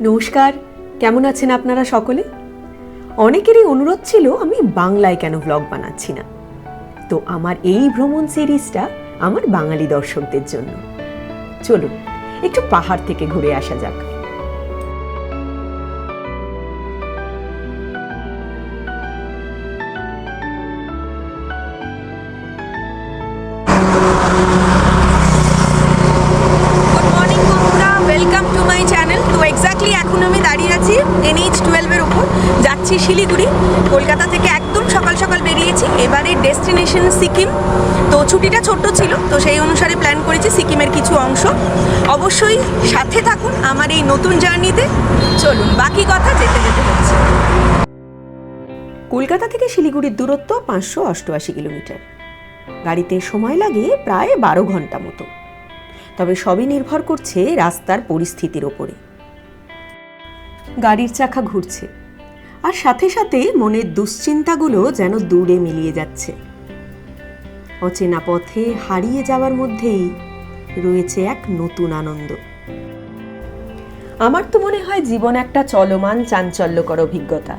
নমস্কার, কেমন আছেন আপনারা সকলে? অনেকেরই অনুরোধ ছিল আমি বাংলায় কেন ব্লগ বানাচ্ছি না। তো আমার এই ভ্রমণ সিরিজটা আমার বাঙালি দর্শকদের জন্য। চলুন একটু পাহাড় থেকে ঘুরে আসা যাক। এখন আমি দাঁড়িয়ে আছি NH-12 এর উপর, যাচ্ছি শিলিগুড়ি। কলকাতা থেকে একদম সকাল সকাল বেরিয়েছি। এবারে ডেস্টিনেশন সিকিম। তো ছুটিটা ছোট্ট ছিল, তো সেই অনুসারে প্ল্যান করেছি সিকিমের কিছু অংশ। অবশ্যই সাথে থাকুন আমার এই নতুন জার্নিতে। চলুন বাকি কথা যেতে যেতে হচ্ছে। কলকাতা থেকে শিলিগুড়ির দূরত্ব 588 কিলোমিটার। গাড়িতে সময় লাগে প্রায় 12 ঘন্টা মতো। তবে সবই নির্ভর করছে রাস্তার পরিস্থিতির ওপরে। গাড়ির চাকা ঘুরছে, আর সাথে সাথে মনের দুশ্চিন্তাগুলো যেন দূরে মিলিয়ে যাচ্ছে। অচেনা পথে হারিয়ে যাওয়ার মধ্যেই রয়েছে এক নতুন আনন্দ। আমার তো মনে হয় জীবন একটা চলমান চাঞ্চল্যকর অভিজ্ঞতা।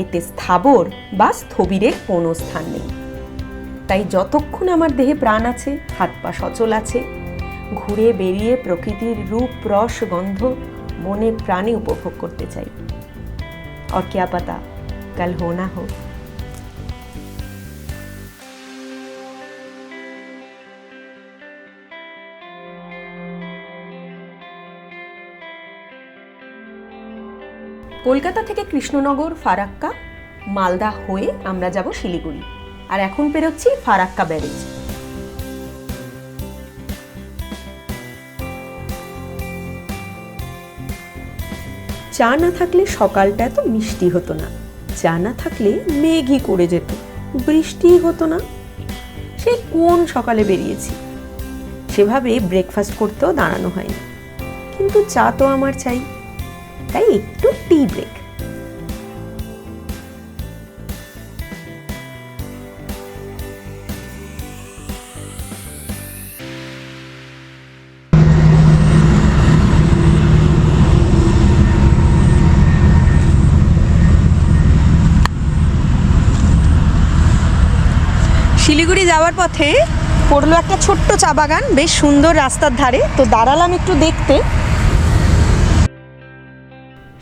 এতে স্থাবর বা স্থবিরের কোনো স্থান নেই। তাই যতক্ষণ আমার দেহে প্রাণ আছে, হাত পা সচল আছে, ঘুরে বেরিয়ে প্রকৃতির রূপ, রস, গন্ধ মনে প্রাণে উপভোগ করতে চাই। और क्या पता कल हो ना हो। কলকাতা থেকে কৃষ্ণনগর, ফারাক্কা, মালদা হয়ে আমরা যাব শিলিগুড়ি। আর এখন পেরোচ্ছি ফারাক্কা ব্যারেজ। চা না থাকলে সকালটা এত মিষ্টি হতো না। চা না থাকলে মেঘই করে যেত, বৃষ্টি হতো না। সে কোন সকালে বেরিয়েছি, সেভাবে ব্রেকফাস্ট করতেও দাঁড়ানো হয়নি। কিন্তু চা তো আমার চাই, তাই একটু টি ব্রেক। শিলিগুড়ি যাওয়ার পথে পড়লো একটা ছোট্ট চা বাগান, বেশ সুন্দর রাস্তার ধারে। তো দাঁড়ালাম একটু দেখতে।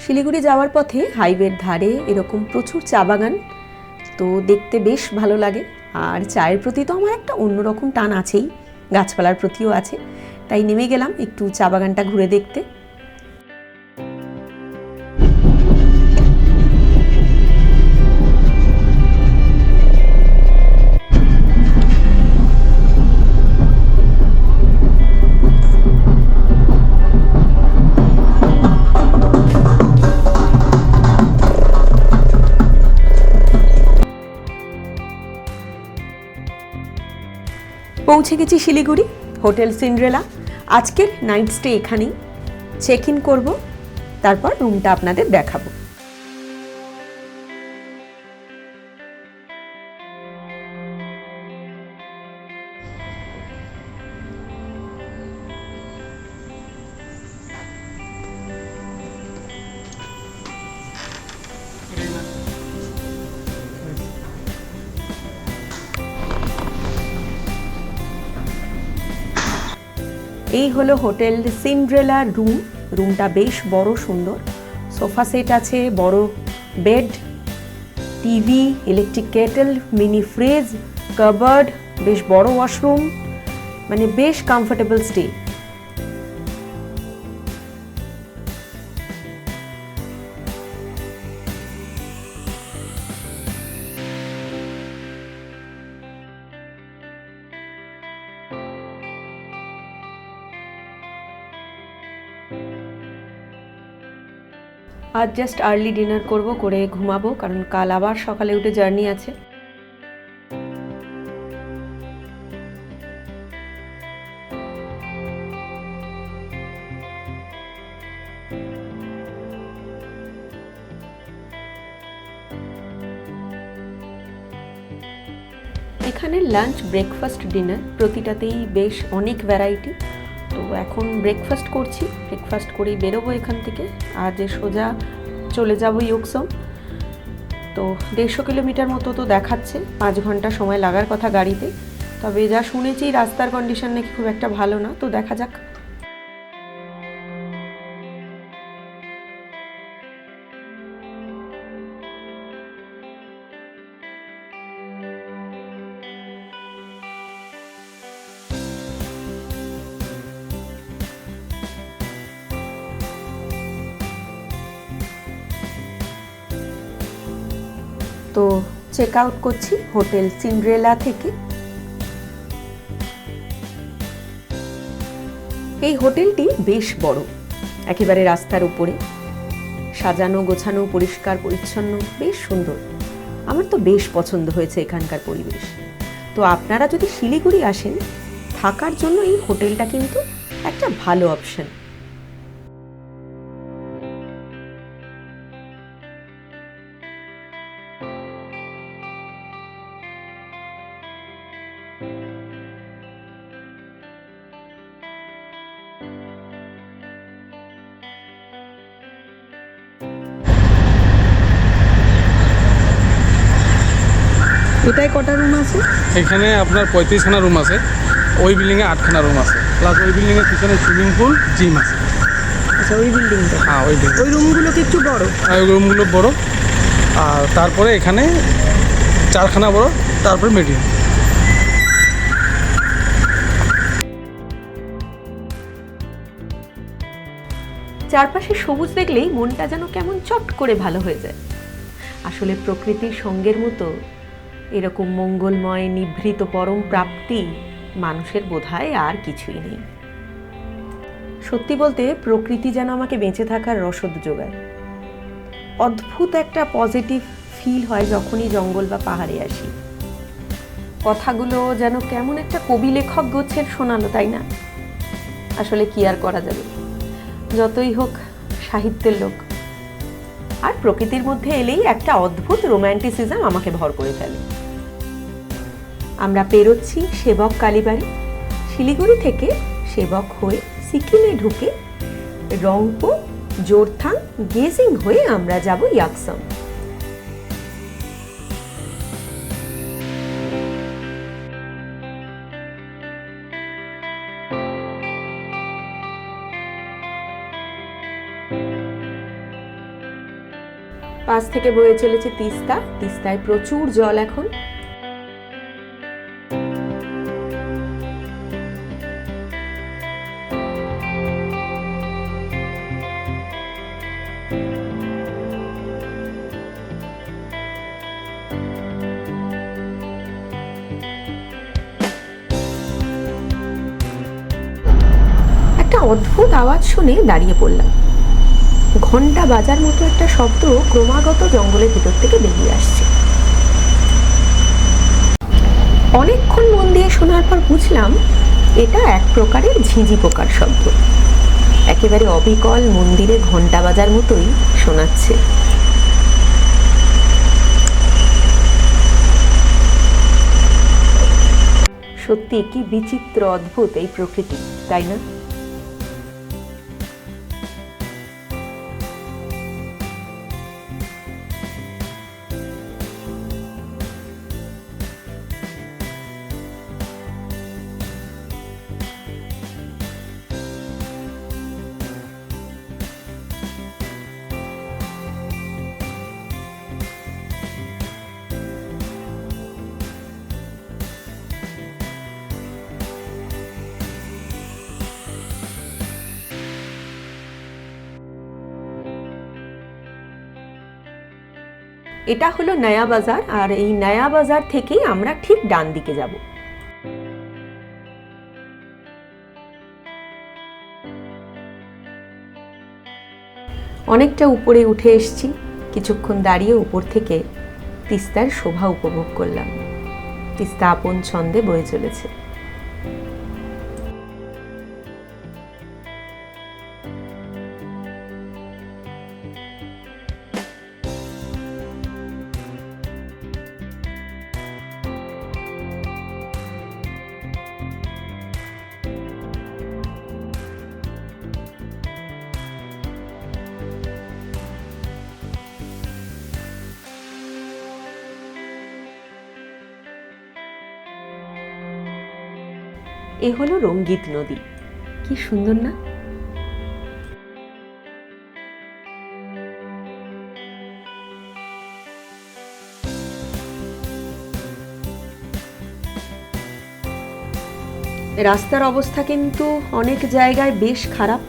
শিলিগুড়ি যাওয়ার পথে হাইওয়ের ধারে এরকম প্রচুর চা বাগান, তো দেখতে বেশ ভালো লাগে। আর চায়ের প্রতি তো আমার একটা অন্যরকম টান আছেই, গাছপালার প্রতিও আছে। তাই নেমে গেলাম একটু চা বাগানটা ঘুরে দেখতে। পৌঁছে গেছি শিলিগুড়ি, হোটেল সিন্ড্রেলা। আজকের নাইট স্টে এখানেই। চেক ইন করবো, তারপর রুমটা আপনাদের দেখাবো। এই হলো হোটেল সিন্ড্রেলা রুম। রুমটা বেশ বড়, সুন্দর। সোফা সেট আছে, বড় bed, TV, electric kettle, mini fridge, covered, বেশ বড় ওয়াশরুম, মানে বেশ কমফোর্টেবল স্টে। আজ জাস্ট আর্লি ডিনার করব, করে ঘুমাবো, কারণ কাল আবার সকালে উঠে জার্নি আছে। এখানে লাঞ্চ, ব্রেকফাস্ট, ডিনার প্রতিটাতেই বেশ অনেক ভ্যারাইটি। তো এখন ব্রেকফাস্ট করছি, ব্রেকফাস্ট করেই বেরোবো এখান থেকে। আজ সোজা চলে যাব ইয়কসম। তো 150 কিলোমিটার মতো তো দেখাচ্ছে, 5 ঘন্টা সময় লাগার কথা গাড়িতে। তবে যা শুনেছি রাস্তার কন্ডিশন নাকি খুব একটা ভালো না, তো দেখা যাক। তো চেক আউট করছি হোটেল সিন্ড্রেলা থেকে। এই হোটেলটি বেশ বড়, একেবারে রাস্তার উপরে, সাজানো গোছানো, পরিষ্কার পরিচ্ছন্ন, বেশ সুন্দর। আমার তো বেশ পছন্দ হয়েছে এখানকার পরিবেশ। তো আপনারা যদি শিলিগুড়ি আসেন, থাকার জন্য এই হোটেলটা কিন্তু একটা ভালো অপশন। এটাই কটা রুম আছে? এখানে আপনার 35খানা রুম আছে, ওই বিল্ডিংয়ে 8খানা রুম আছে, প্লাস ওই বিল্ডিংয়ের পিছনে সুইমিং পুল, জিম আছে। আচ্ছা, ওই বিল্ডিংটা? হ্যাঁ, ওই বিল্ডিং। ওই রুমগুলো কি একটু বড়? ওই রুমগুলো বড়, আর তারপরে এখানে 4খানা বড়, তারপরে মিডিয়াম। চারপাশে সবুজ দেখলেই মনটা যেন কেমন চট করে ভালো হয়ে যায়। আসলে প্রকৃতির সঙ্গের মতো এরকম মঙ্গলময় নিভৃত পরম প্রাপ্তি মানুষের বোধহয় আর কিছুই নেই। সত্যি বলতে প্রকৃতি যেন আমাকে বেঁচে থাকার রসদ যোগায়। অদ্ভুত একটা পজিটিভ ফিল হয় যখনই জঙ্গল বা পাহাড়ে আসি। কথাগুলো যেন কেমন একটা কবি লেখক গোছের শোনালো, তাই না? আসলে কি আর করা যাবে, যতই হোক সাহিত্যের লোক। আর প্রকৃতির মধ্যে এলেই একটা অদ্ভুত রোম্যান্টিসিজম আমাকে ভর করে ফেলে। আমরা পেরোচ্ছি সেবক কালীবাড়ি। শিলিগুড়ি থেকে সেবক হয়ে সিকিমে ঢুকে রংপো, জোরথাং, গেজিং হয়ে আমরা যাব ইয়াকসম। পাশ থেকে বয়ে চলেছে তিস্তা। তিস্তায় প্রচুর জল এখন। একটা অদ্ভুত আওয়াজ শুনে দাঁড়িয়ে পড়লাম। ঘন্টা বাজার মতো একটা শব্দ ক্রমাগত জঙ্গলের ভিতর থেকে বেরিয়ে আসছে। অনেকক্ষণ মন দিয়ে শোনার পর বুঝলাম এটা এক প্রকারের ঝিঁঝি পোকার শব্দ। একেবারে অবিকল মন্দিরে ঘন্টা বাজার মতোই শোনাচ্ছে। সত্যি কি বিচিত্র অদ্ভুত এই প্রকৃতি, তাই না? এটা হলো নয়া বাজার, আর এই নয়া বাজার থেকেই আমরা ঠিক ডান দিকে যাব। অনেকটা উপরে উঠে এসেছি। কিছুক্ষণ দাঁড়িয়ে উপর থেকে তিস্তার শোভা উপভোগ করলাম। তিস্তা আপন ছন্দে বয়ে চলেছে। এ হলো রঙ্গিত নদী। কি সুন্দর না? রাস্তার অবস্থা কিন্তু অনেক জায়গায় বেশ খারাপ,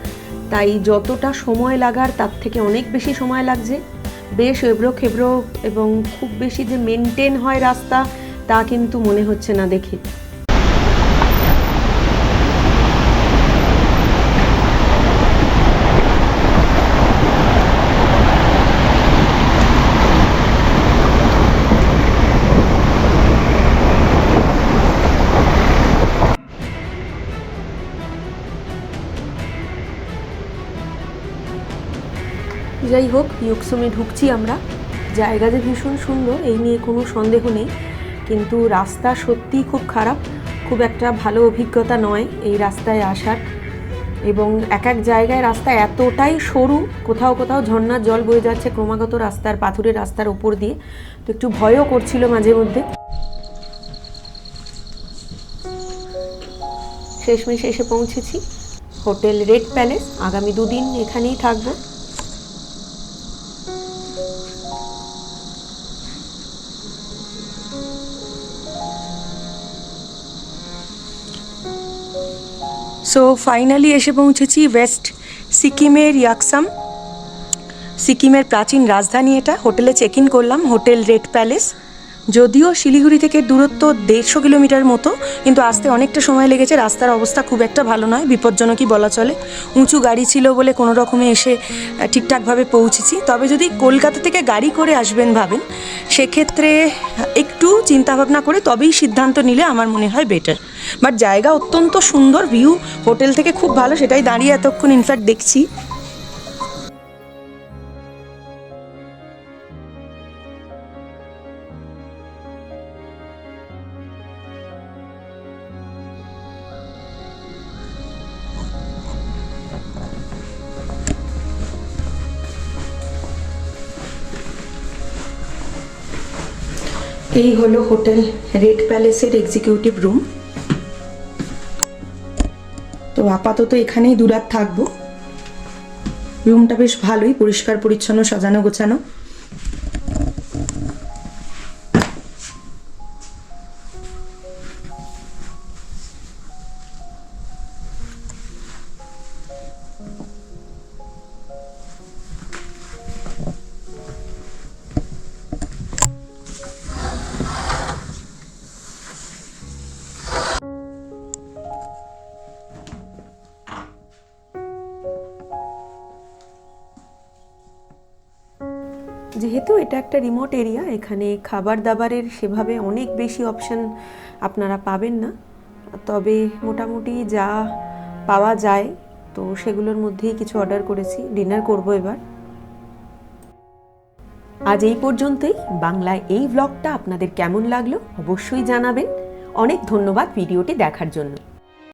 তাই যতটা সময় লাগার তার থেকে অনেক বেশি সময় লাগছে। বেশ এবড়ো খেবড়ো এবং খুব বেশি যে মেনটেন হয় রাস্তা তা কিন্তু মনে হচ্ছে না দেখে। যাই হোক, ইউকসুমে ঢুকছি আমরা। জায়গা যে ভীষণ সুন্দর এই নিয়ে কোনো সন্দেহ নেই, কিন্তু রাস্তা সত্যিই খুব খারাপ। খুব একটা ভালো অভিজ্ঞতা নয় এই রাস্তায় আসার, এবং এক এক জায়গায় রাস্তা এতটাই সরু, কোথাও কোথাও ঝর্ণার জল বয়ে যাচ্ছে ক্রমাগত রাস্তার পাথুরের রাস্তার ওপর দিয়ে, তো একটু ভয়ও করছিল মাঝে মধ্যে। শেষমেশ এসে পৌঁছেছি হোটেল রেড প্যালেস। আগামী 2 দিন এখানেই থাকবো। সো ফাইনালি এসে পৌঁছেছি ওয়েস্ট সিকিমের ইয়াকসাম, সিকিমের প্রাচীন রাজধানী এটা। হোটেলে চেক ইন করলাম, হোটেল রেড প্যালেস। যদিও শিলিগুড়ি থেকে দূরত্ব 150 কিলোমিটার মতো, কিন্তু আসতে অনেকটা সময় লেগেছে। রাস্তার অবস্থা খুব একটা ভালো নয়, বিপজ্জনকই বলা চলে। উঁচু গাড়ি ছিল বলে কোনো রকমে এসে ঠিকঠাকভাবে পৌঁছেছি। তবে যদি কলকাতা থেকে গাড়ি করে আসবেন ভাবেন, সেক্ষেত্রে একটু চিন্তাভাবনা করে তবেই সিদ্ধান্ত নিলে আমার মনে হয় বেটার। বাট জায়গা অত্যন্ত সুন্দর, ভিউ হোটেল থেকে খুব ভালো, সেটাই দাঁড়িয়ে এতক্ষণ ইনফ্যাক্ট দেখছি। এই হলো হোটেল রেড প্যালেসের এক্সিকিউটিভ রুম। তো আপাতত এখানেই 2 রাত থাকবো। রুমটা বেশ ভালোই, পরিষ্কার পরিচ্ছন্ন, সাজানো গোছানো। যেহেতু এটা একটা রিমোট এরিয়া, এখানে খাবার দাবারের সেভাবে অনেক বেশি অপশান আপনারা পাবেন না, তবে মোটামুটি যা পাওয়া যায় তো সেগুলোর মধ্যেই কিছু অর্ডার করেছি। ডিনার করব এবার। আজ এই পর্যন্তই। বাংলায় এই ব্লগটা আপনাদের কেমন লাগলো অবশ্যই জানাবেন। অনেক ধন্যবাদ ভিডিওটি দেখার জন্য।